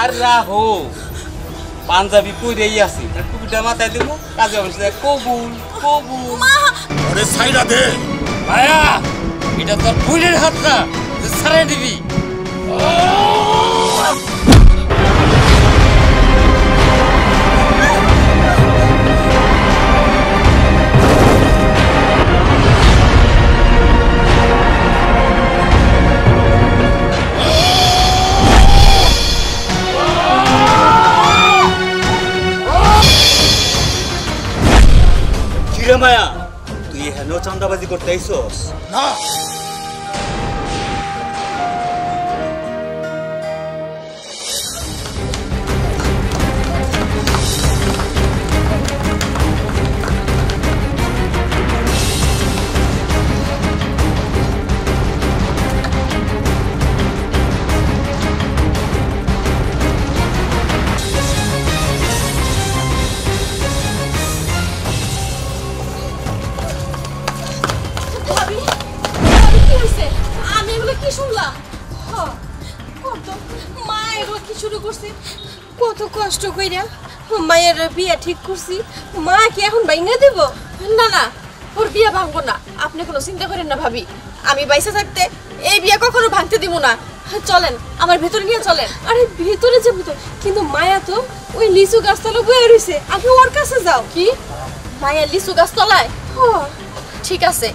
আর রাহো পাঞ্জাবি পরেই আছি টুপিটা মাথায় দেবো কাজে অবস্থা কবুল কবুল আরে সাইডা দে মায়া এটা তোর ভুলের হাত না যে ছাড়াই দিবি মায়া তুই হেন চান্দাবাজি করতে আইছস না কত কষ্ট কইরা মায়ের বিয়া ঠিক করছি মা কি এখন ভাঙা দেব না না ওর বিয়া ভাঙবো না আপনি কোনো চিন্তা করেন না ভাবি আমি বাইসা থাকতে এই বিয়া কখনো ভাঙতে দিব না চলেন আমার ভেতরে নিয়ে চলেন আরে ভেতরে যাবো তো কিন্তু মায়া তো ওই লিচু গাছতলা বয়ে রইছে আগে ওর কাছে যাও কি মায়া লিচু গাছতলায় ও ঠিক আছে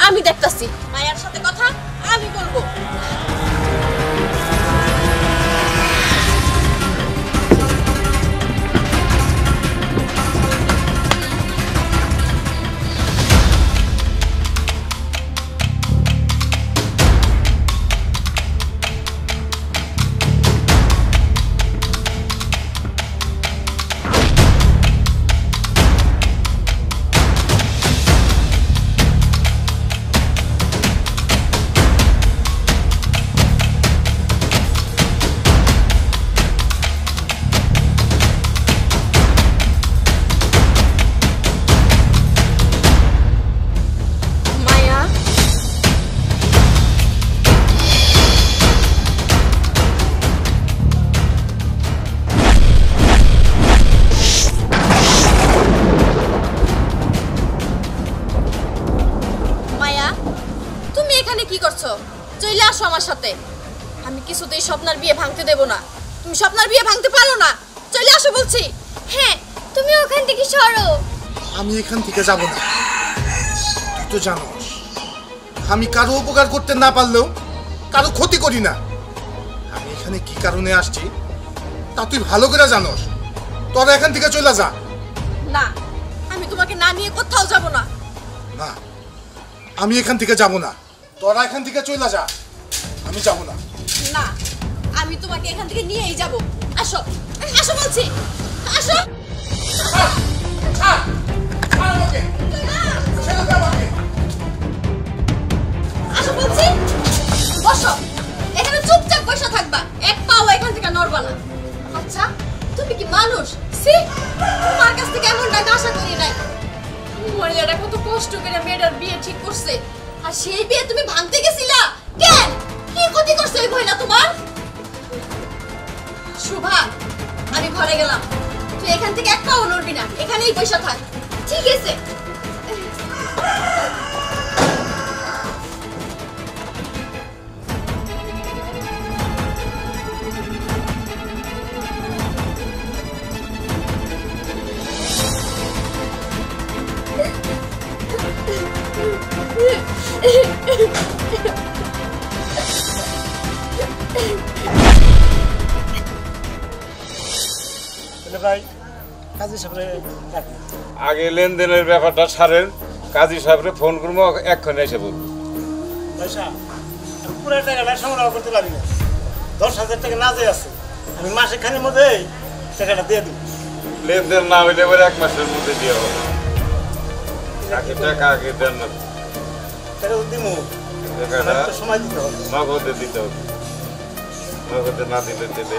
আমি দেখতাছি মায়ার সাথে কথা আমি বলবো চলে আসো আমার সাথে আমি কিছুতেই স্বপ্নার বিয়ে ভাঙতে দেব না তুমি স্বপ্নার বিয়ে ভাঙতে পারো না চলে আসো বলছি হ্যাঁ তুমি ওখান থেকে সরো আমি এখান থেকে যাব না তুই তো জানোস আমি কারো উপকার করতে না পারলেও কারো ক্ষতি করি না আমি এখানে কি কারণে আসছি তা তুই ভালো করে জানোস তোরা এখান থেকে চলে যা না আমি তোমাকে না নিয়ে কোথাও যাব না না আমি এখান থেকে যাব না তোরা এখান থেকে চলে যা আমি যাব না না আমি তোমাকে এখান থেকে নিয়েই যাব আসো আসো বলছি আসো আসো বলছি বসো এখানে চুপচাপ বসে থাকবা এক পাও এখান থেকে নড়বা না আচ্ছা তুমি কি মানুষ সি তোমার কাছ থেকে এমনটা আশা করি নাই মহিলাটা কত কষ্ট করে মেয়েটার বিয়ে ঠিক করছে আর সেই বিয়ে তুমি ভাঙতে গেছিলা কেন কি ক্ষতি করছে ওই মহিলা তোমার শুভা আমি ঘরে গেলাম তুই এখান থেকে এক পাও নড়বি না এখানেই বসে থাক ঠিক আছে আগে লেনদেনের ব্যাপারটা ছাড়েন কাজী সাহেবরে ফোন করবো এক্ষণে এসে বলবো পুরো টাকাটা সংগ্রহ করতে পারি না 10,000 টাকা না যায় আছে আমি মাসে খানির মধ্যে টাকাটা দিয়ে দিব লেনদেন না হইলে এবার 1 মাসের মধ্যে দিয়ে হবে আগে টাকা আগে দেন না টাকা দিব টাকাটা সময় দিতে হবে নগদে দিতে হবে নগদে না দিলে দিলে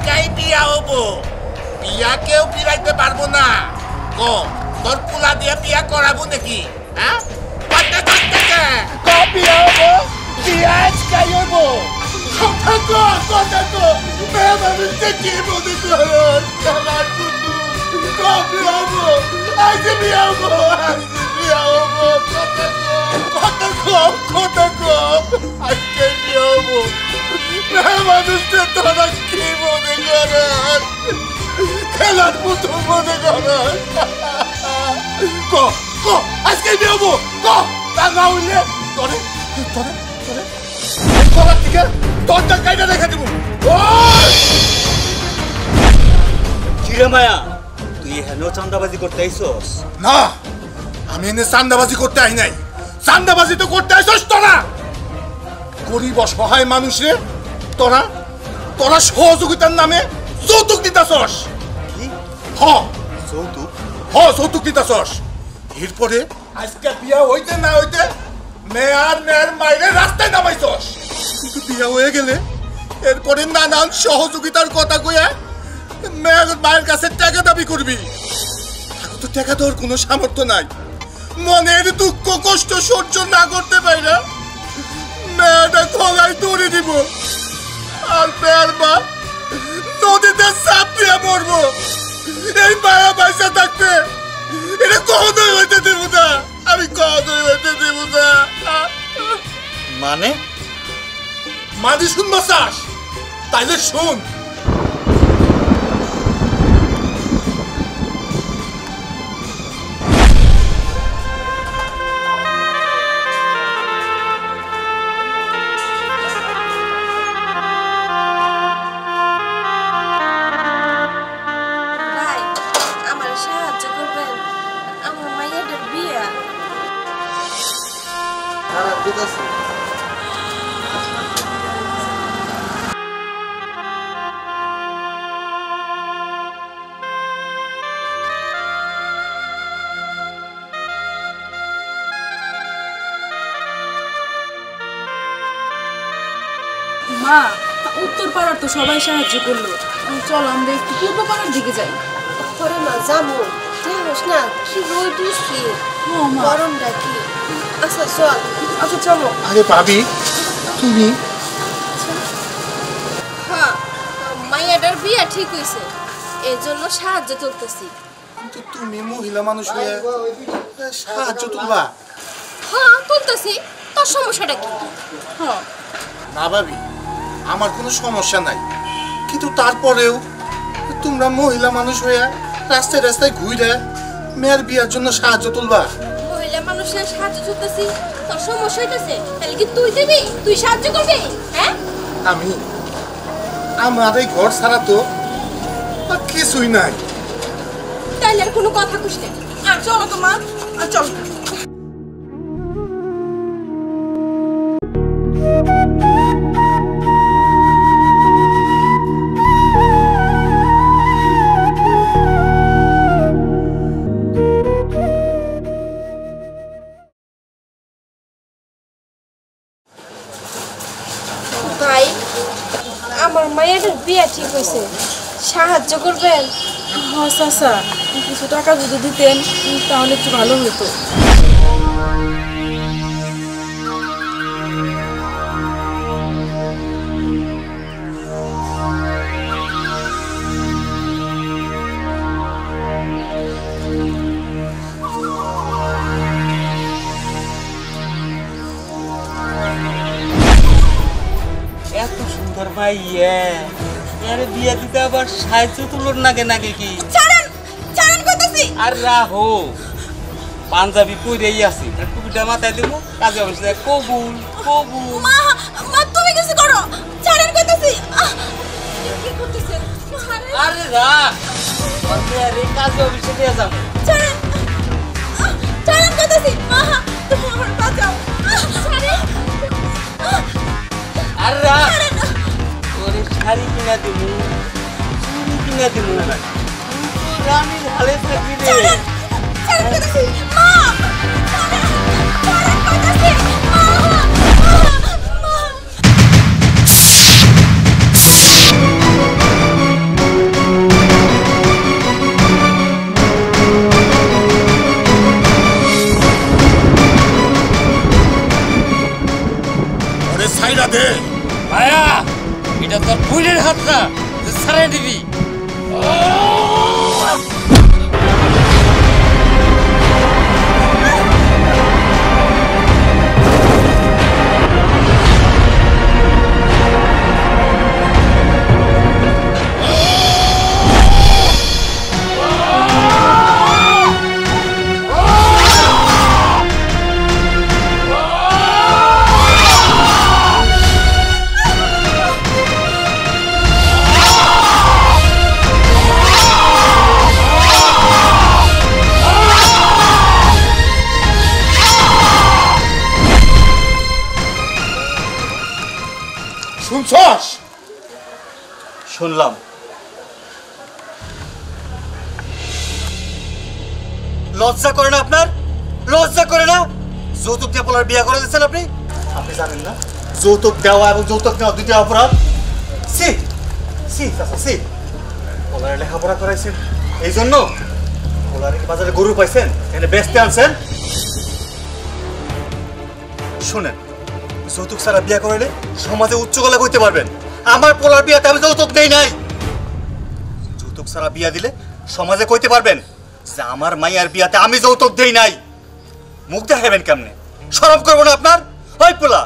আজকাই বিয়া হবো বিয়া কেউ ফিরাইতে পারবো না ও তোর পোলা দিয়ে বিয়া করাবো নাকি হ্যাঁ বিয়া হবো বিয়া আজকাই হবো কথা কো মেয়ে মানুষকে কি মনে করো আমার পুতু কবে হবো আজ বিয়া হবো কথা কো আজকে বিয়া হবো মেয়ে মানুষকে তোরা কি মনে করো খেলার পুতু মনে করো কো আজকে বিয়া হবো কো তা না হইলে তোরে তোরে তোরে কলার থেকে তোরটা কাইটা রেখে দিব কিরে মায়া তুই হেন চান্দাবাজি করতে আইছস না আমি এনে চান্দাবাজি করতে আই নাই চান্দাবাজি তো করতে আইছস তোরা গরিব অসহায় মানুষরে তোরা তোরা সহযোগিতার নামে যৌতুক দিতাছস হ যৌতুক দিতাছস এরপরে আজকে বিয়া হইতে না হইতে মেয়ের মাইরে রাস্তায় নামাইছস কিন্তু বিয়া হয়ে গেলে এরপরে নানান সহযোগিতার কথা কইয়া মায়ের কাছে টাকা দাবি করবি তো টাকা দেওয়ার কোনো সামর্থ্য নাই মনের দুঃখ কষ্ট সহ্য না করতে পারি না মেয়েটা গলায় দড়ি দিব আর মেয়ের মা নদীতে চাপ দিয়ে মরবো এই মায়া পয়সা থাকতে এটা কখনোই হইতে দেব না আমি কখনোই হইতে দেব না মানে মাদি শুনবো চাস তাইলে শুন মা উত্তর পাড়ার তো সবাই সাহায্য করলো চল আমরা একটু পূর্ব পাড়ার দিকে যাই পরে মা যাবো জানোস না কি রোদ উঠছে গরমটা কি আচ্ছা চল আচ্ছা চলো আরে ভাবি তুমি হ্যাঁ মাইয়াটার বিয়া ঠিক হইছে এর জন্য সাহায্য করতেছি কিন্তু তুমি মহিলা মানুষ হয়ে সাহায্য তুলবা হ্যাঁ তুলতেছি তোর সমস্যাটা কি হ্যাঁ না ভাবি আমার কোনো সমস্যা নাই কিন্তু তারপরেও তোমরা মহিলা মানুষ হয়ে রাস্তায় রাস্তায় ঘুরে মেয়ের বিয়ার জন্য সাহায্য তুলবা মহিলা মানুষের সাহায্য করতেছি তোর সমস্যা হইতেছে তাহলে কি তুই দিবি তুই সাহায্য করবি হ্যাঁ আমি আমার এই ঘর ছাড়া তো আর কিছুই নাই তাইলে আর কোনো কথা কুস না আর চলো তো মা আর চলো ভাই আমার মায়ের বিয়া ঠিক হয়েছে সাহায্য করবেন হ্যাঁ চাচা কিছু টাকা যদি দিতেন তাহলে একটু ভালো হতো এত সুন্দর ভাইয়া আরে বিয়া দিতে আবার সাহায্য তুলোর নাগে নাগে কি ছাড়েন ছাড়েন কইতাছি আর রাহো পাঞ্জাবি পরেই আছি তার টুপিটা মাথায় দেবো কাজে অবশ্যই কবুল কবুল মা মা তুমি কিছু করো ছাড়েন কইতাছি কি করতেছেন ছাড়েন আরে রাখ আরে কাজে অবশ্যই দিয়ে যাবো ছাড়েন ছাড়েন কইতাছি মা তুমি আমার বাঁচাও ছাড়েন আর রাখ ওরে শাড়ি কিনা দেবো চুড়ি কিনা দেবো রানীর হালে থাকবি রে ছাড়েন কইতাছি মা ছাড়েন কইতাছি মা মা হাতটা ছাড়াই দিবি। শুনছস? শুনলাম। লজ্জা করে না আপনার? লজ্জা করে না? যৌতুক দিয়ে পোলার বিয়ে করে দিচ্ছেন আপনি? আপনি জানেন না যৌতুক দেওয়া এবং যৌতুক নেওয়া দুইটা অপরাধ? সি সি সি পোলারে লেখাপড়া করাইছেন এই জন্য? পোলারে কি বাজারে গরু পাইছেন এখানে বেচতে আনছেন? শুনেন, যৌতুক ছাড়া বিয়ে করলে সমাজে উচ্চ গলা কইতে পারবেন। আমার পোলার বিয়াতে আমি যৌতুক দেই নাই। যৌতুক ছাড়া বিয়া দিলে সমাজে কইতে পারবেন যে আমার মাইয়ার বিয়াতে আমি যৌতুক দেই নাই। মুখ দেখাবেন কেমনে? শরম করবো না আপনার? ওই পোলা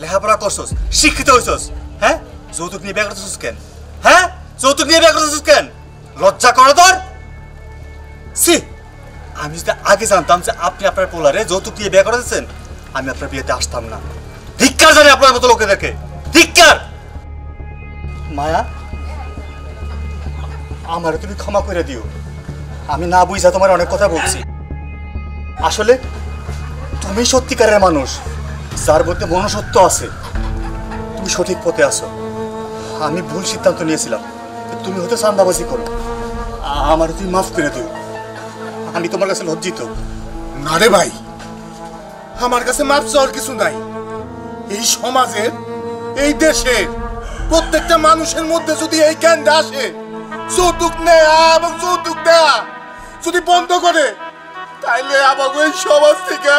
লেখাপড়া করছস, শিক্ষিত হইছস, হ্যাঁ? যৌতুক নিয়ে বিয়ে করতেছিস কেন? হ্যাঁ, যৌতুক নিয়ে বিয়ে করতেছিস কেন? লজ্জা করে তোর? সি, আমি যদি আগে জানতাম যে আপনি আপনার পোলারে যৌতুক নিয়ে বিয়ে করে দিচ্ছেন, আমি আপনার বিয়েতে আসতাম না। ধিক্কার জানে আপনার মতো লোকে দেখে, ধিক্কার। মায়া, আমারে তুমি ক্ষমা করে দিও। আমি না বুঝা তোমার অনেক কথা বলছি। আসলে তুমি সত্যিকারের মানুষ, যার মধ্যে মনুষ্যত্ব আছে। তুমি সঠিক পথে আছো। আমি ভুল সিদ্ধান্ত নিয়েছিলাম, তুমি হয়তো চান্দাবাজি করো। আমার তুমি মাফ করে দিও। আমি তোমার কাছে লজ্জিত। না রে ভাই, আমার কাছে মাপ চাওয়ার কিছু নাই। এই সমাজের, এই দেশের প্রত্যেকটা মানুষের মধ্যে যদি এই জ্ঞানটা আসে, যৌতুক নেয়া এবং যৌতুক দেয়া যদি বন্ধ করে, তাইলে আবার ওই সমাজ থেকে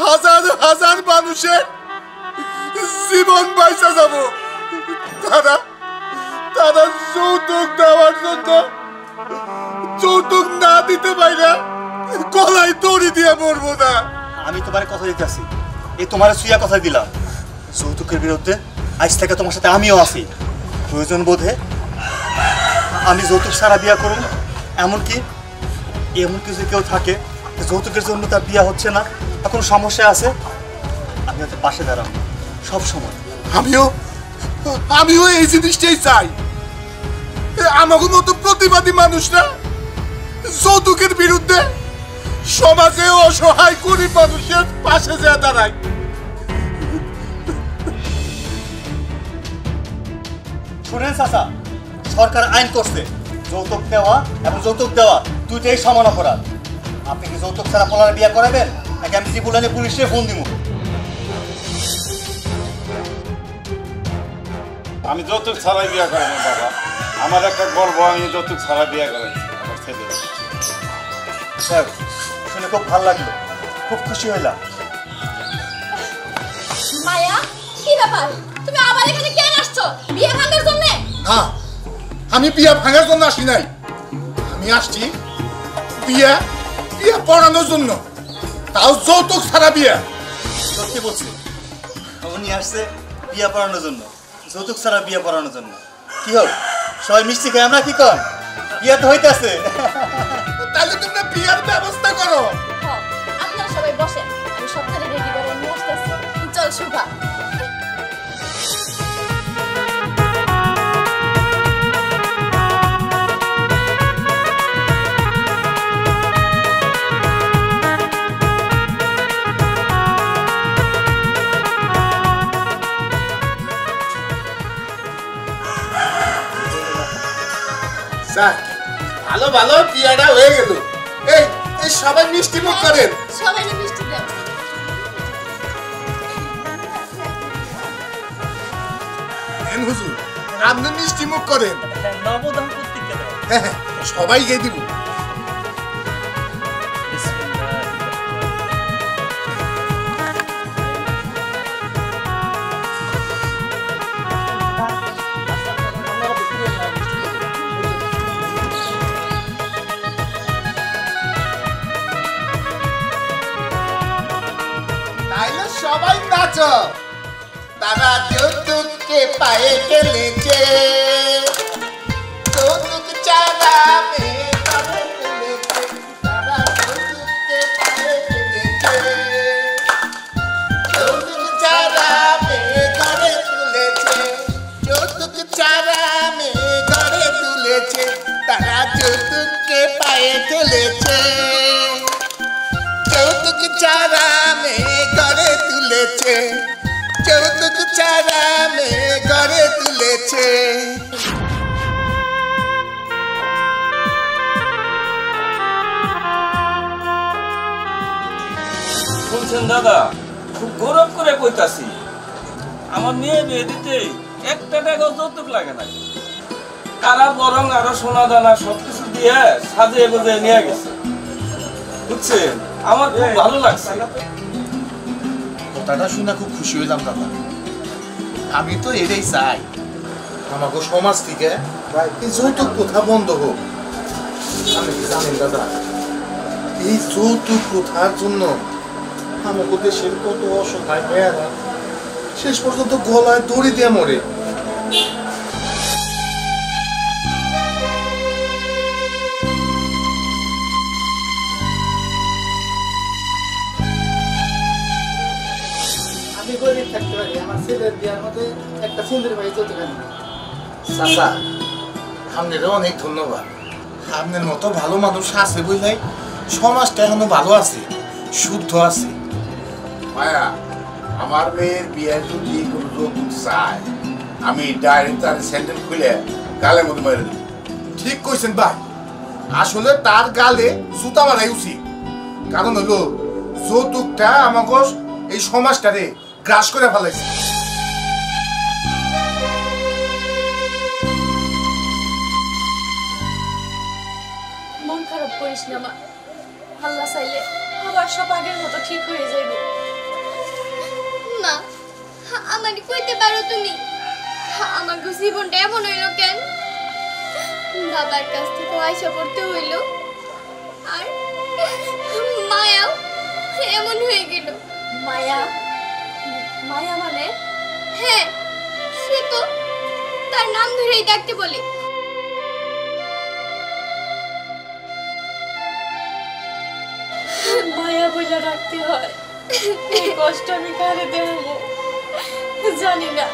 হাজার হাজার মানুষের জীবন বাইসা যাব। তারা তারা যৌতুক দেওয়ার জন্য যৌতুক না দিতে পাইলে গলায় দড়ি দিয়ে মরবো না। আমি তোমার কথা দিতেছি, এই তোমার সুইয়া কথা দিলাম। যৌতুকের বিরুদ্ধে আজ থেকে তোমার সাথে আমিও আছি। প্রয়োজন বোধে আমি যৌতুক ছাড়া বিয়া করুন। এমনকি এমন কিছু কেউ থাকে যৌতুকের জন্য তার বিয়া হচ্ছে না, এখন সমস্যা আছে, আমি হয়তো পাশে দাঁড়াবো সব সময়। আমিও এই জিনিসটাই চাই। আমাকে মতো প্রতিবাদী মানুষরা যৌতুকের বিরুদ্ধে সমাজে অসহায় গরিব মানুষের পাশে যা দাঁড়ায়। শুনেন চাচা, সরকার আইন করছে যৌতুক নেওয়া এবং যৌতুক দেওয়া দুইটাই সমান অপরাধ। আপনি কি যৌতুক ছাড়া পোলার বিয়ে করাবেন নাকি আমি ত্রিপুরানে পুলিশে ফোন দিব? আমি যৌতুক ছাড়াই বিয়ে করাই বাবা। আমার একটা গর্ব, আমি যৌতুক ছাড়া বিয়ে করাই আমার ছেলে। স্যার, শুনে খুব ভালো লাগলো, খুব খুশি হইলাম। মায়া, কি ব্যাপার? তুমি আবার এখানে কেন আসছো? বিয়ে ভাঙার জন্য? না, আমি বিয়া ভাঙার জন্য আসি নাই। আমি আসছি বিয়া বিয়া পড়ানোর জন্য, তাও যৌতুক ছাড়া বিয়া। সত্যি বলছি, উনি আসছে বিয়ে পড়ানোর জন্য, যৌতুক ছাড়া বিয়ে পড়ানোর জন্য। কি হোক, সবাই মিষ্টি খাই, আমরা কি কর? বিয়ে তো হইতেছে। তাহলে তোমরা বিয়ার ব্যবস্থা করো। আপনারা সবাই বসেন, আমি সবখানে রেডি করে নিয়ে আসতেছি। চল শুভা। ভালো ভালো বিয়াটা হয়ে গেল। এই এই সবাই মিষ্টি মুখ করেন। সবাই মিষ্টি দেন। হুজুর, আপনি মিষ্টি মুখ করেন। নবদম্পতি কেন? হ্যাঁ, সবাই গিয়ে দিব। তারা যৌতুককে পায়ে ফেলেছে, যৌতুক ছাড়া মেয়ে ঘরে তুলেছে, তারা যৌতুককে পায়ে ফেলেছে, যৌতুক ছাড়া মেয়ে ঘরে তুলেছে, যৌতুক ছাড়া মেয়ে ঘরে তুলেছে, তারা যৌতুককে পায়ে ফেলেছে, যৌতুক ছাড়া মেয়ে ঘরে তুলেছে, যৌতুক ছাড়া মেয়ে ঘরে তুলেছে। শুনছেন দাদা, খুব গৌরব করে কইতাছি, আমার মেয়ে বিয়ে দিতে একটা টাকাও যৌতুক লাগে না। তারা বরং আরো সোনা দানা সবকিছু দিয়ে সাজিয়ে গুজিয়ে নিয়ে গেছে, বুঝছেন? আমার খুব ভালো লাগছে। কথাটা শুনে খুব খুশি হইলাম দাদা। আমি তো এটাই চাই, আমাকে সমাজ থেকে এই যৌতুক প্রথা বন্ধ হোক। আপনি কি জানেন দাদা, এই যৌতুক প্রথার জন্য আমাকে দেশের কত অসহায় মেয়েরা শেষ পর্যন্ত গলায় দড়ি দিয়ে মরে। আমি গরিব থাকতে পারি, আমার ছেলের বিয়ার মধ্যে একটা সুন্দর ভাই চলতে পারি না। চাচা, আপনারও অনেক ধন্যবাদ। আপনার মতো ভালো মানুষ আছে বুঝলাই সমাজটা এখনো ভালো আছে, শুদ্ধ আছে। মায়া, আমার মেয়ের বিয়ে যদি কোনো যৌতুক চায়, আমি ডাইরেক্ট তার স্যান্ডেল খুলে গালের মধ্যে মেরে দেব। ঠিক কইছেন ভাই, আসলে তার গালে জুতা মারাই উচিত। কারণ হলো যৌতুকটা আমাকে এই সমাজটারে গ্রাস করে ফেলাইছে। মন খারাপ করিস না মা, আল্লাহ চাইলে আবার সব আগের মতো ঠিক হয়ে যাইবে। মা, আমাকে কইতে পারো তুমি আমার জীবনটা এমন হইল কেন? বাবার কাছ থেকে আয়সা পড়তে হইল, আর মায়াও এমন হয়ে গেল। মায়া? মায়া মানে? হ্যাঁ, সে তো তার নাম ধরেই ডাকতে বলে। মায়া বলে রাখতে হয়, এই কষ্ট আমি কারে দেব জানি না।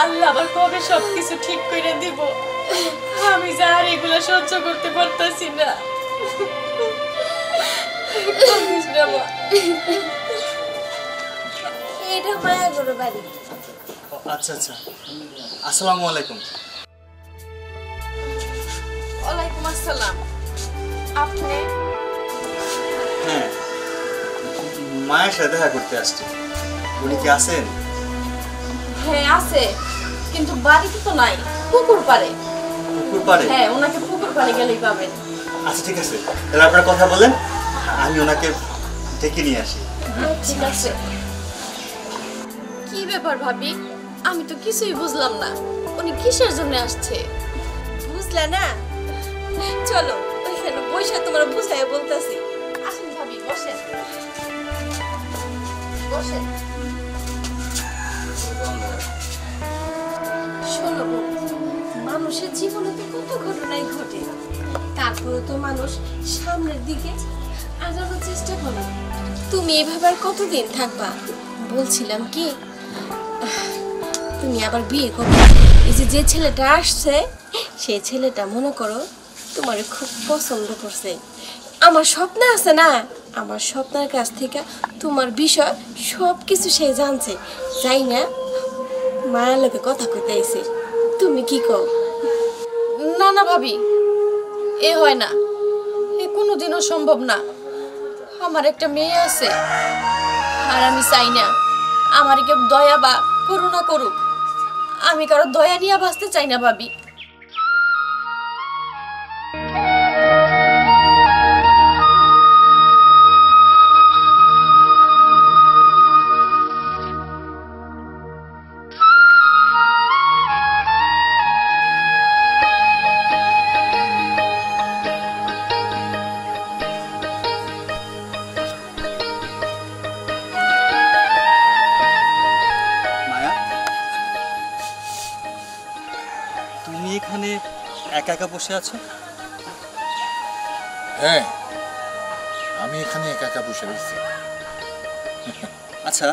আল্লাহ আবার কবে সবকিছু ঠিক করে দিব, আমি যা আর এগুলো সহ্য করতে পারতাছি না। এটা মায়া গরু বাড়ি। আচ্ছা আচ্ছা, আসসালামু আলাইকুম। ওয়ালাইকুম আসসালাম। আপনি? হ্যাঁ, মায়ের সাথে দেখা করতে আসছি। উনি কি আছেন? হ্যাঁ আছে, কিন্তু বাড়িতে তো নাই, পুকুর পাড়ে। পুকুর পাড়ে? হ্যাঁ, ওনাকে পুকুর পাড়ে গেলেই পাবেন। আচ্ছা ঠিক আছে, তাহলে আপনারা কথা বলেন, আমি ওনাকে ডেকে নিয়ে আসি। ঠিক আছে। কি ব্যাপার ভাবি, আমি তো কিছুই বুঝলাম না, উনি কিসের জন্য আসছে? বুঝলা না? চলো ওইখানে বসে তোমার বুঝাই বলতেছি। আসুন ভাবি, বসেন বসেন। শোনো বোন, মানুষের জীবনে তো কত ঘটনাই ঘটে, তারপরে তো মানুষ সামনের দিকে আগানোর চেষ্টা করে। তুমি এভাবে আর কতদিন থাকবা? বলছিলাম কি, তুমি আবার বিয়ে করবে। এই যে ছেলেটা আসছে, সেই ছেলেটা মনে করো তোমার খুব পছন্দ করছে। আমার স্বপ্ন আছে না, আমার স্বপ্নের কাছ থেকে তোমার বিষয় সব কিছু সে জানছে। যাই না মায়ের লোকে কথা কইতে আইছে, তুমি কি কও? না না ভাবি, এ হয় না, এ কোনোদিনও সম্ভব না। আমার একটা মেয়ে আছে, আর আমি চাই না আমার কেউ দয়া বা করুণা করুক। আমি কারো দয়া নিয়ে বাঁচতে চাই না ভাবি। এখানে একা একা বসে আছো? হ্যাঁ, আমি এখানে একা একা বসে রয়েছি। আচ্ছা,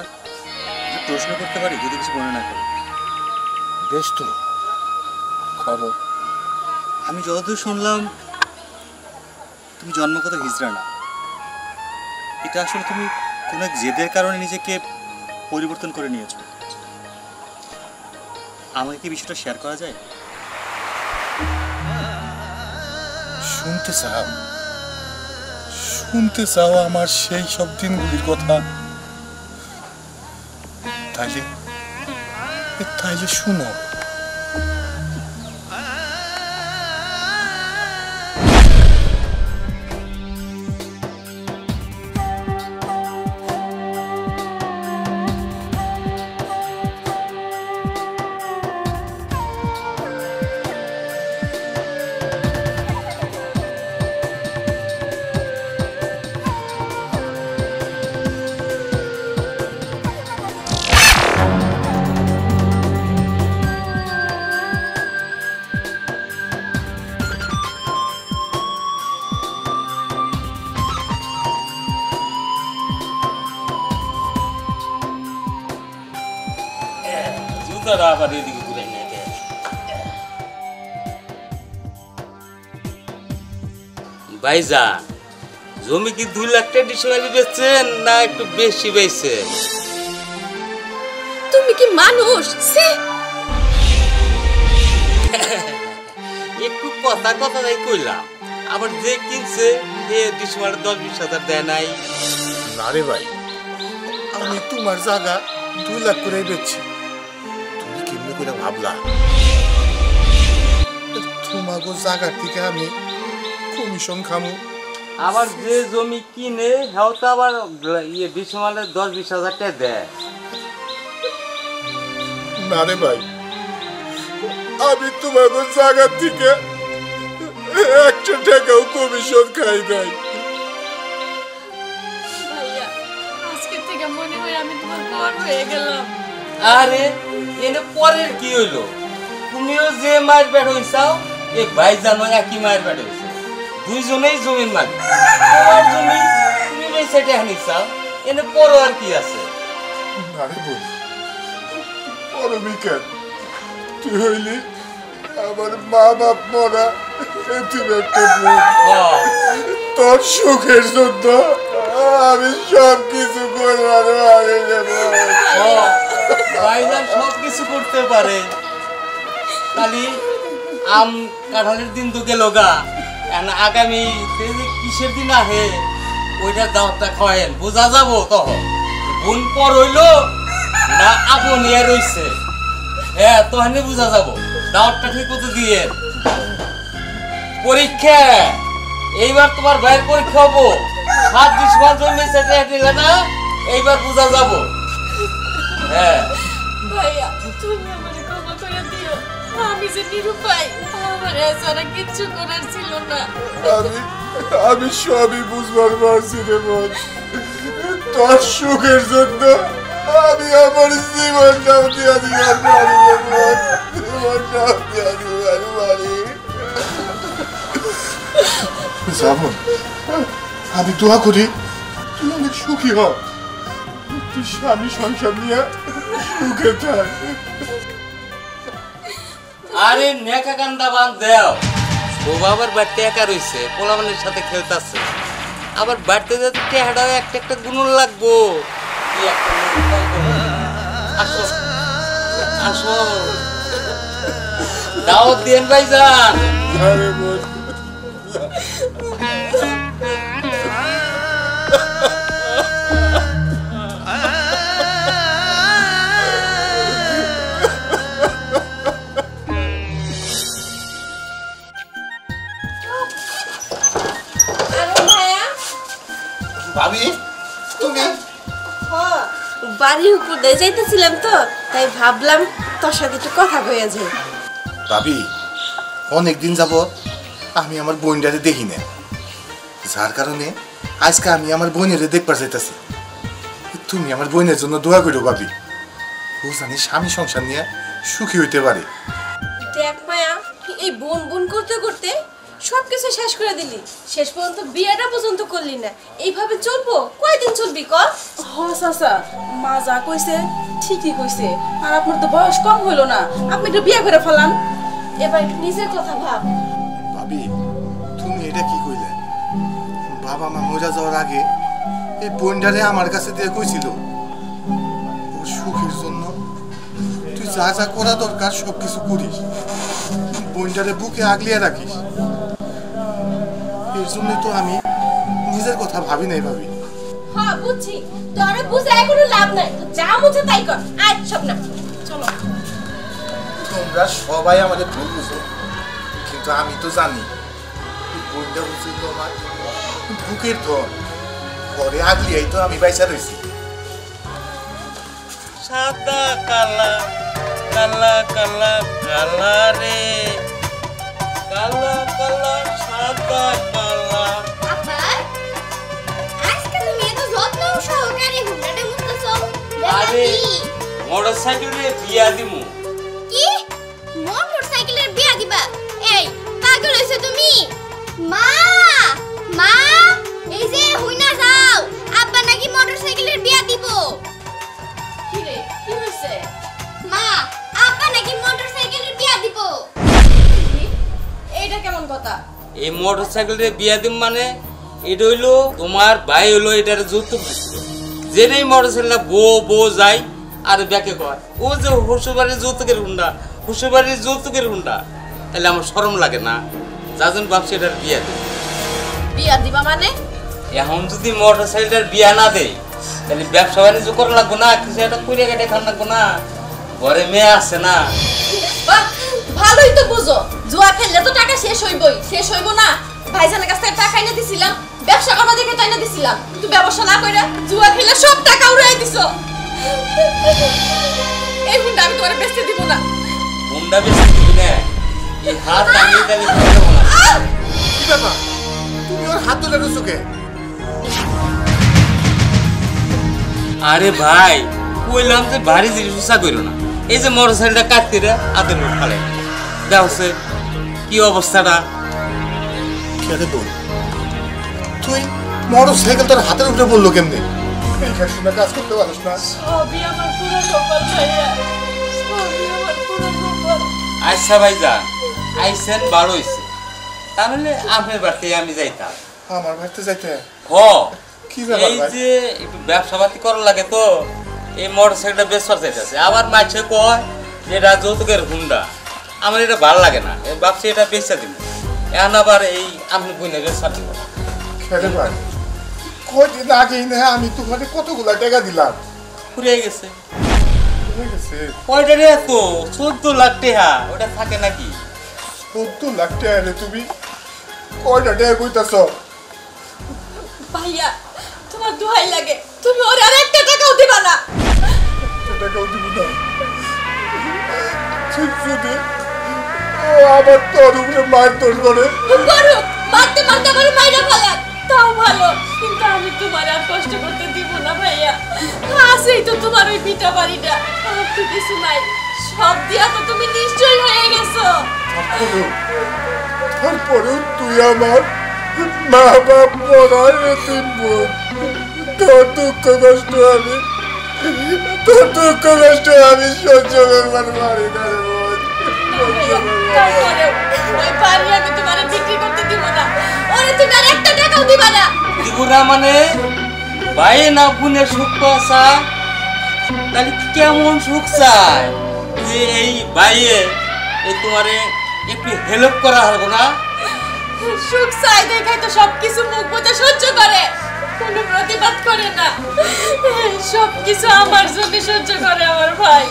প্রশ্ন করতে পারি যদি কিছু মনে না করো? বেশ তো, করো। আমি যতদূর শুনলাম তুমি জন্মগত হিজড়া না। এটা আসলে তুমি কোনো এক জেদের কারণে নিজেকে পরিবর্তন করে নিয়েছো। আমাকে কি বিষয়টা শেয়ার করা যায়? শুনতে চাও আমার সেই সব দিনগুলির কথা? তাইলে শুনো। জুতাটা আবার এদিকে ঘুরে নিয়ে গেছে। ভাইজান, জমি কি 2 লাখ টাকা ডিসমালি বেচছেন না একটু বেশি বেচছেন? তুমি কি মানুষ? একটু কথা নাই কইলাম, আবার যে কিনছে এ ডিসমালে 10-20 হাজার দেয় নাই। না রে ভাই, আমি তোমার জায়গা 2 লাখ করে বেচছি। তুমি কেমনি করে ভাবলা তোমাকে জায়গার থেকে আমি কমিশন খামু? আবার যে জমি কিনে হ্যাঁ তো আবার ইয়ে ডিসমালে 10-20 হাজার টাকা দেয়। না রে ভাই, আমি তোমাকে জায়গার থেকে 1 টাকাও কমিশন খাই নাই। ভাইয়া, আজকে থেকে মনে হয় আমি তোমার বর হয়ে গেলাম। আরে এনে পরের কি হইলো? তুমিও যে মায়ের বেড় হইছাও, এ ভাইজানও একই মায়ের বেড় হইছে। দুইজনেই জমির মালিক। তোমার জমি তুমি এই সাইডে হানিছাও, এনে পরও আর কি আছে? না রে বল, পরমিকার তুই হইলি আমার মা বাপ মরা এতিম একটা বোন। তোর সুখের জন্য আমি সব কিছু করবার পারি রে ভাই। ভাইজান সব কিছু করতে পারে, খালি আম কাঁঠালের দিন তো গেল গা, আগামী কিসের দিন আহে ওইটা দাওয়াতটা খাওয়াইন, বোঝা যাবো তখন বোন পর হইলো না আপন ইয়ে রইছে। হ্যাঁ, তখনই বোঝা যাবো। দাওয়াতটা ঠিক মতো দিয়ে পরীক্ষা, এইবার তোমার ভাইয়ের পরীক্ষা হবো। 7 ডিসেম্বর জমি সেটা দিলে না, এইবার বোঝা যাবো। হ্যাঁ ভাইয়া, তুমি আমাকে ক্ষমা করে দিও। আমি যে নিরুপায়, আমার এছাড়া কিচ্ছু করার ছিল না। আমি সবই বুঝবার পারছি রে বোন। তোর সুখের জন্য আমি আমার জীবনটাও দিয়া দিবার পারি রে বোন, জীবনটাও দিয়া দিবার পারি। যাবো, আমি দোয়া করি তুই অনেক সুখী হ, তুই স্বামী সংসার নিয়ে সুখে থাক। আরে নেকা কান্দা বাঁধ দেও। ও বাবার বাড়িতে একা রইছে, পোলামানের সাথে খেলতেছে। আবার বাড়িতে যেতে টেহাটাও একটা গুণন লাগবো। কি একটা উপায় করো। আসো আসো, দাওয়াত দিয়েন ভাইজান। আরে বোন, ভাবি তুমি? বাড়ি উপর দিয়ে যাইতেছিলাম তো, তাই ভাবলাম তোর সাথে একটু কথা কইয়া যাই। ভাবি, অনেকদিন যাব আমি আমার বোনটারে দেখি না, যার কারণে আজকে আমি আমার বোনের দেখবার চাইতেছি। তুমি আমার বোনের জন্য দোয়া করো ভাবি, ও জানি স্বামী সংসার নিয়ে সুখী হইতে পারে। দেখ মায়া, এই বোন বোন বোন করতে করতে সবকিছু শেষ করে দিলি, শেষ পর্যন্ত বিয়েটা পর্যন্ত করলি না। এইভাবে চলবো কয়দিন চলবি কর? হ চাচা, মা যা কইছে ঠিকই কইছে। আর আপনার তো বয়স কম হইলো না, আপনি একটু বিয়ে করে ফেলান। এবার একটু নিজের কথা ভাব। ভাবি তুমি এটা কি কইলে? বাবা মা মরে যাওয়ার আগে এই বোনটারে আমার কাছে দিয়ে কইছিল ওর সুখের জন্য তুই যা যা করা দরকার সবকিছু করিস, বোনটারে বুকে আগলিয়ে রাখিস। এর জন্য তো আমি নিজের কথা ভাবি নাই ভাবি। হ্যাঁ বুঝছি, তোরে বুঝে কোনো লাভ নাই, তো যা মুছে তাই কর। আয় স্বপ্না চলো। তোমরা সবাই আমাদের ভুল বুঝো, কিন্তু আমি তো জানি বোনটা বুঝছিল আমার বুকের ধন, পরে আগলিয়াই তো আমি বাইসা রয়েছি। সাদা কালা কালা কালা কালা রে, কালা কালা সাদা কালা। আপা আজকে তুমি এত যত্ন সহকারে হুন্ডাটা মুছতেছো? আরে মোটরসাইকেলে বিয়া দিমু। কি মোটরসাইকেলের বিয়া দিবা? এই পাগল হইছো তুমি? মা মা এই যে হইনা যাও, আব্বা নাকি মোটরসাইকেলের বিয়া দিব। কি রে, কি হইছে? মা আব্বা নাকি মোটরসাইকেলের বিয়া দিব। এইটা কেমন কথা? এই মোটরসাইকেলে বিয়া দিম মানে এটা হইলো তোমার ভাই হইলো এটার যৌতুক দিছিল। যেটাই মোটরসাইকেলটা বো যায় আর ব্যাকে কয় ও যে শ্বশুরবাড়ির যৌতুকের হুন্ডা, শ্বশুরবাড়ির যৌতুকের হুন্ডা, তাহলে আমার শরম লাগে না? যাজন ভাবছি এটার বিয়া দিই। বিয়া দিবা মানে? এখন যদি মোটরসাইকেলটার বিয়া না দেয় তাহলে ব্যবসা বাণিজ্য করা লাগবো না, কিছু একটা কুড়িয়ে কেটে খান লাগবো না, ঘরে মেয়ে আছে না। বাহ, ভালোই তো বুঝো, জুয়া খেললে তো টাকা শেষ হইবই, শেষ হইব না? ভাইজানের কাছ থেকে টাকা এনে দিছিলাম, ব্যবসা করবা দেখে তো এনে দিছিলাম, তুই ব্যবসা না কইরা জুয়া খেললে সব টাকা উড়াই দিছো। এই হুন্ডা আমি তোমার বেচতে দিব না। হুন্ডা বেশি দিবি না, এই হাত টাঙিয়ে তাহলে দেবো না। কি ব্যাপার, তুমি ওর হাত তুলে রয়েছো কে? আরে ভাই কইলাম যে ভারী জিনিস উঁচা করো না, এই যে মোটরসাইকেলটা কাটতে রে আদর ফালে দেখছে কি অবস্থাটা। খেতে বল, তুই মোটরসাইকেল তোর হাতের উপরে বললো কেমনে? এইখানে শুনে কাজ করতে পারিস না? সবই আমার পুরো কপাল ভাইয়া, সবই আমার পুরো কপাল। আচ্ছা ভাই যা আইসেন ভালো হয়েছে, তাহলে আপনার বাড়িতে আমি যাইতাম। আমার বাড়িতে যাইতে? হ কি ব্যাপার এই ভাই? যে একটু ব্যবসা পাতি করার লাগে তো এই মোটরসাইকেলটা বেচবার চাইতেছে, আবার মাঝে কয় যে এটা যৌতুকের হুন্ডা, আমার এটা ভালো লাগে না, ভাবছি এটা বেচা দিব। এখন আবার এই আপনি বইনে বেচা দিব। খেতে ভাই কয়দিন আগেই না আমি তোমাকে কতগুলা টাকা দিলাম, ফুরিয়ে গেছে। হয়ে গেছে কয়টা রে তো 14 লাখ টাকা, ওটা থাকে নাকি? 14 লাখ টাকা রে, তুমি কয়টা টাকা কইতাছ? ভাইয়া তোমার দোহাই লাগে, তুমি ওর আর একটা টাকাও দিবা না। টাকাও দিব না? ঠিক যদি ও আবার তোর উপরে মারধর করে। করো, মারতে মারতে আমার মাইরা ফেলাক তাও ভালো, কিন্তু আমি তোমার আর কষ্ট করতে দিব না ভাইয়া। আছেই তো তোমার ওই পিঠা বাড়িটা, আমার তো কিছু নাই, সব দিয়া তো তুমি নিশ্চয় হয়ে গেছো। তারপরেও তুই আমার মা বাপ পড়ার এতিম বোন, তোর দুঃখ কষ্ট আমি সহ্য করবার পারি না রে বোন, সহ্য করবার পারি না। তারপরেও ওই বাড়ি আমি তোমার বিক্রি করতে দিব না, ওরে তুমি আর একটা টাকাও দিবা না। দিগুরা মানে ভাই না বোনের সুখ পাশা, তাহলে কেমন সুখ চায় যে এই ভাইয়ে এই তোমারে একটু হেল্প করা হবে না? সুখ চাই দেখাই তো সবকিছু মুখ বুঝে সহ্য করে, কোনো প্রতিবাদ করে না, সবকিছু আমার জন্য সহ্য করে আমার ভাই।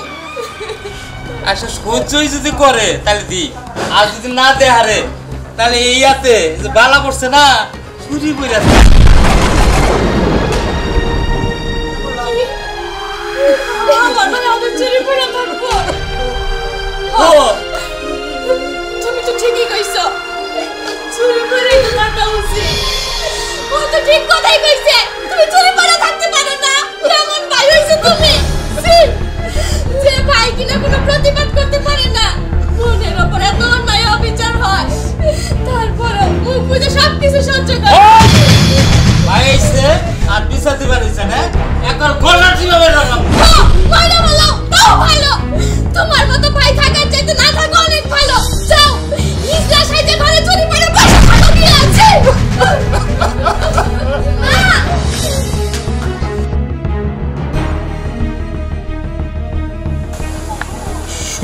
আচ্ছা সহ্যই যদি করে তাহলে দি, আর যদি না দে হারে তাহলে এই ইয়াতে যে বালা পড়ছে না চুরি করে আমার মানে আমাদের চুরি করে থাকবো। তুমি তো ঠিকই কইছো, চুরি করে থাকা উচিত। ও তো ঠিক কথাই কইছে, তুমি চুরি করে থাকতে পারো না, কেমন ভাই হইছো তুমি? যে ভাই কিনা কোনো প্রতিবাদ করতে পারে না, বোনের ওপর এত অন্যায় অবিচার হয়,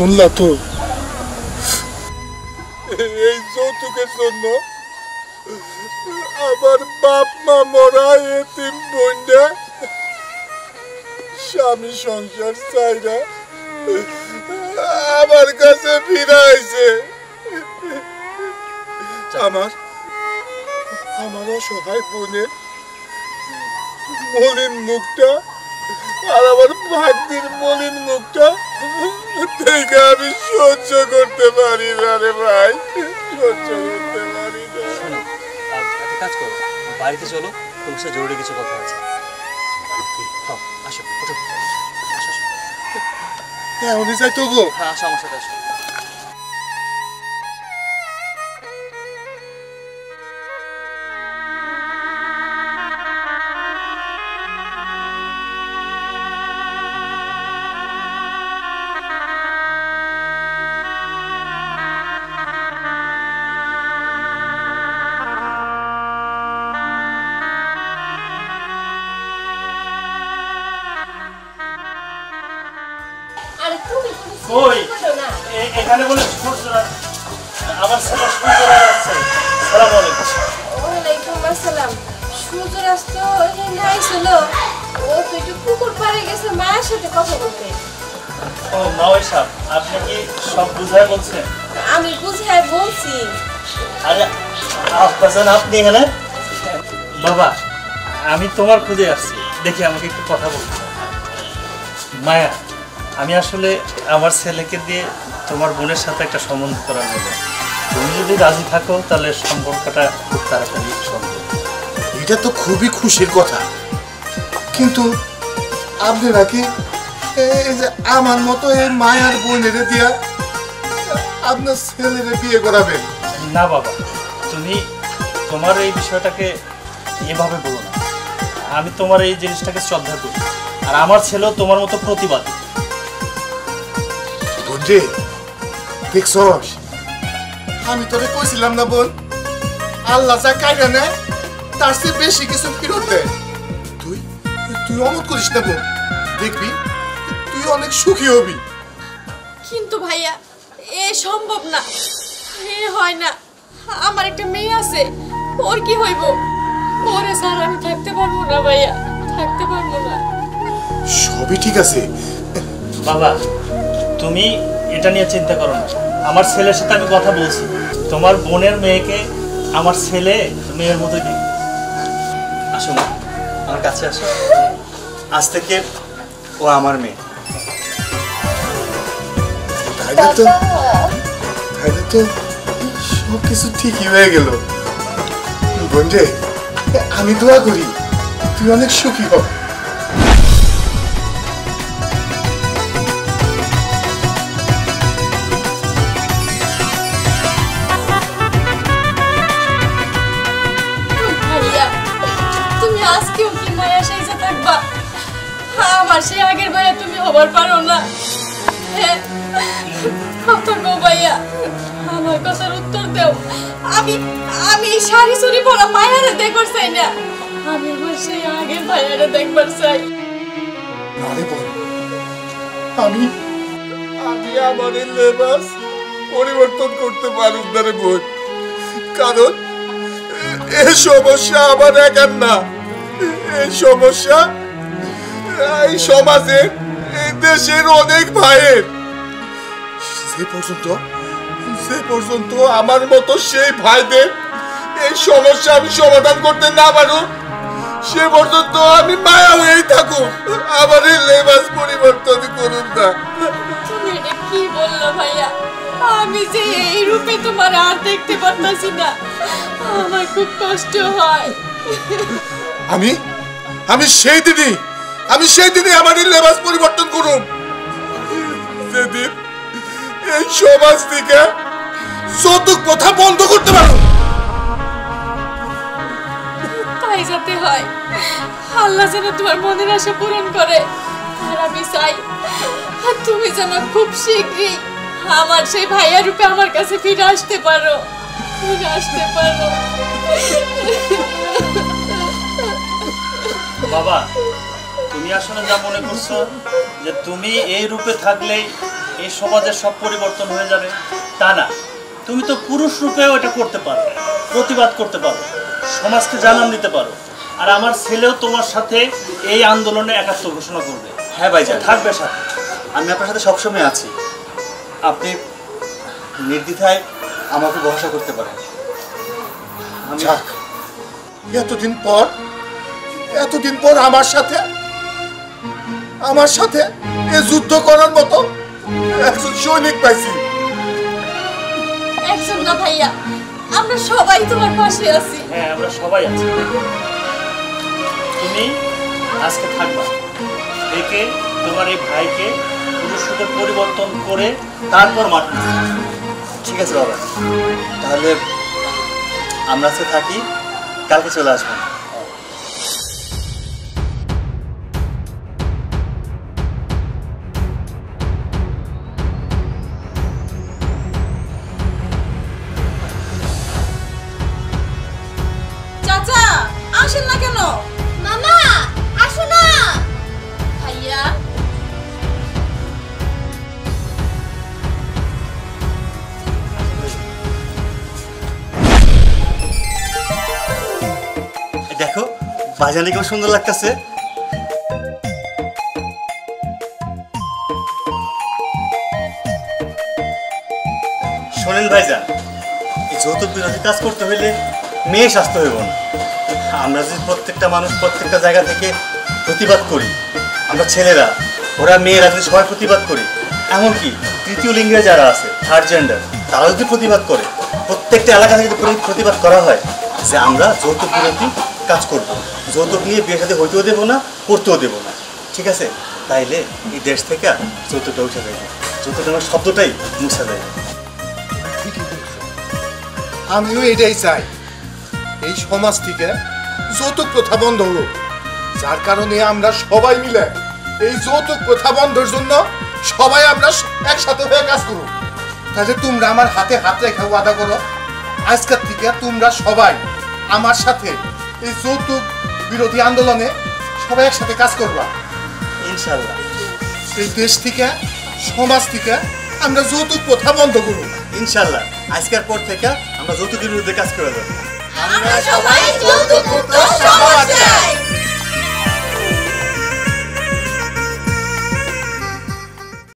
শুনলা তো, এই যৌতুকের জন্য আমার বাপ মা মরা এতিম বোনটা স্বামী সংসার চাইরা আমার কাছে ফিরে আইছে। আমার অসহায় বোনের মলিন মুখটা আর আমার ভাগ্নির মলিন মুখটা দেখে আমি সহ্য করতে পারি না রে ভাই, সহ্য করতে পারি না। কাজ করো, বাড়িতে চলো, তোমার সাথে জরুরি কিছু কথা আছে। আসো, ওঠো, আসো। হ্যাঁ, উনি যাই তো গো। হ্যাঁ, আসো আমার সাথে আসো। কই এখানে বলে আমার ছেলে সূর্য আসছে। সালাম আলাইকুম। ওয়ালাইকুম আসসালাম। সূর্যরাজ তো এখানে আইছিল, ও তো একটু পুকুর পাড়ে গেছে মায়ের সাথে কথা বলতে। ও মাওয়াই সাহেব, আপনি কি সব বুঝায় বলছেন? আমি বুঝায় বলছি। আরে আফসান, আপনি এখানে? বাবা, আমি তোমার খুঁজে আসছি, দেখি আমাকে একটু কথা বলতে। মায়া, আমি আসলে আমার ছেলেকে দিয়ে তোমার বোনের সাথে একটা সম্বন্ধ করার বলে, তুমি যদি রাজি থাকো তাহলে সম্পর্কটা খুব তাড়াতাড়ি সম্ভব। এটা তো খুবই খুশির কথা, কিন্তু আপনি নাকি এই যে আমার মতো এই মায়ার বোনের দিয়া আপনার ছেলেরে বিয়ে করাবেন? না বাবা, তুমি তোমার এই বিষয়টাকে এভাবে বলো না। আমি তোমার এই জিনিসটাকে শ্রদ্ধা করি, আর আমার ছেলেও তোমার মতো প্রতিবাদী। বোনরে, দেখছস, আমি তোরে কইছিলাম না বোন, আল্লাহ যা কাইরা নেয় তার চেয়ে বেশি কিছু ফেরত দেয়। তুই অমত করিস না বোন, দেখবি তুই অনেক সুখী হবি। কিন্তু ভাইয়া এ সম্ভব না, এ হয় না। আমার একটা মেয়ে আছে, ওর কি হইব? ওরে স্যার আমি থাকতে পারবো না ভাইয়া, থাকতে পারবো না। সবই ঠিক আছে বাবা, তুমি এটা নিয়ে চিন্তা করো না। আমার ছেলের সাথে আমি কথা বলছি, তোমার বোনের মেয়েকে আমার ছেলে মেয়ের মতোই দেখবে। আসো মা, আমার কাছে আসো। আজ থেকে ও আমার মেয়ে। তাইলে তো সব কিছু ঠিকই হয়ে গেল। বোনরে, আমি দোয়া করি তুই অনেক সুখী হ। তুমি আজকেও কি মায়া সাইজা থাকবা? আমার সে আগের ভাইয়া তুমি হবার পারো না। কথা গো ভাইয়া, আমার কথার উত্তর দেও। আমি শাড়ি চুরি পরা মায়ারে দেখবার চাই না, আমি বসে আগের ভাইয়ারে দেখবার চাই। আরে বোন, আমি আমার লেবাস পরিবর্তন করতে পারব না রে বোন, কারণ এই সমস্যা আমার একার না। এই সমস্যা এই সমাজে, এই দেশের অনেক ভাইয়ের। যে পর্যন্ত আমার মতো সেই ভাইদের এই সমস্যা আমি সমাধান করতে না পারো, সে পর্যন্ত আমি মায়া হয়েই থাকো। আমার এই লেবাস পরিবর্তন করুন না। তুমি এটা কি বললা ভাইয়া? আমি যে এই রূপে তোমার আর দেখতে পারতাছি না, আমার খুব কষ্ট হয়। আমি সেই দিনই আমার এই লেবাস পরিবর্তন করুন, যেদিন এই সমাজ থেকে যৌতুক প্রথা বন্ধ করতে পারো। তাই যাতে হয়, আল্লাহ যেন তোমার মনের আশা পূরণ করে। আর আমি চাই তুমি যেন খুব শীঘ্রই আমার সেই ভাইয়া রূপে আমার কাছে ফিরে আসতে পারো। বাবা, তুমি আসলে যা মনে করছো যে তুমি এই রূপে থাকলেই এই সমাজের সব পরিবর্তন হয়ে যাবে তা না। তুমি তো পুরুষ রূপেও এটা করতে পারো, প্রতিবাদ করতে পারো, সমাজকে জানান দিতে পারো। আর আমার ছেলেও তোমার সাথে এই আন্দোলনে একাত্ম ঘোষণা করবে। হ্যাঁ ভাইজান, থাকবে সাথে। আমি আপনার সাথে সবসময় আছি। আপনি নির্দ্বিধায় আমাকে ভরসা করতে পারেন। যাক, এতদিন পর আমার সাথে এ যুদ্ধ করার মতো একজন সৈনিক পাইছি। একজন না ভাইয়া, আমরা সবাই তোমার পাশে আছি। হ্যাঁ, আমরা সবাই আছি। তুমি আজকে থাকবা, দেখে তোমার এই ভাইকে পুরুষ রূপে পরিবর্তন করে তারপর মাঠে। ঠিক আছে বাবা, তাহলে আমরা আজকে থাকি, কালকে চলে আসবো। চাচা আসেন না কেন? মামা আসো না। ভাইয়া দেখো বাজারে কেমন সুন্দর লাগতেছে। শোনেন ভাইজান, এই যৌতুক বিরোধী কাজ করতে হইলে মেয়ে স্বাস্থ্য হইব না। আমরা যদি প্রত্যেকটা মানুষ প্রত্যেকটা জায়গা থেকে প্রতিবাদ করি, আমরা ছেলেরা, ওরা মেয়েরা যদি সবাই প্রতিবাদ করি, এমনকি তৃতীয় লিঙ্গে যারা আছে, থার্ড জেন্ডার, তারা যদি প্রতিবাদ করে, প্রত্যেকটা এলাকা থেকে যদি প্রতিবাদ করা হয় যে আমরা যৌতুক বিরোধী কাজ করব, যৌতুক নিয়ে বিয়ে সাথে হইতেও দেবো না, করতেও দেবো না, ঠিক আছে? তাইলে এই দেশ থেকে যৌতুকটা উঠে যাবে, যৌতুক আমার শব্দটাই মুছে যাবে। ঠিকই বলছো। আমিও এটাই চাই, এই সমাজ থেকে যৌতুক প্রথা বন্ধ হলো, যার কারণে আমরা সবাই মিলে এই যৌতুক প্রথা বন্ধের জন্য সবাই আমরা একসাথে হয়ে কাজ করব। তাহলে তোমরা আমার হাতে হাত রেখে ওয়াদা করো, আজকের থেকে তোমরা সবাই আমার সাথে এই যৌতুক বিরোধী আন্দোলনে সবাই একসাথে কাজ করবা। ইনশাল্লাহ এই দেশ থেকে, সমাজ থেকে আমরা যৌতুক প্রথা বন্ধ করব। ইনশাল্লাহ আজকের পর থেকে আমরা যৌতুকের বিরুদ্ধে কাজ করে যাবো। আমরা সবাই যৌতুক মুক্ত সমাজ চাই।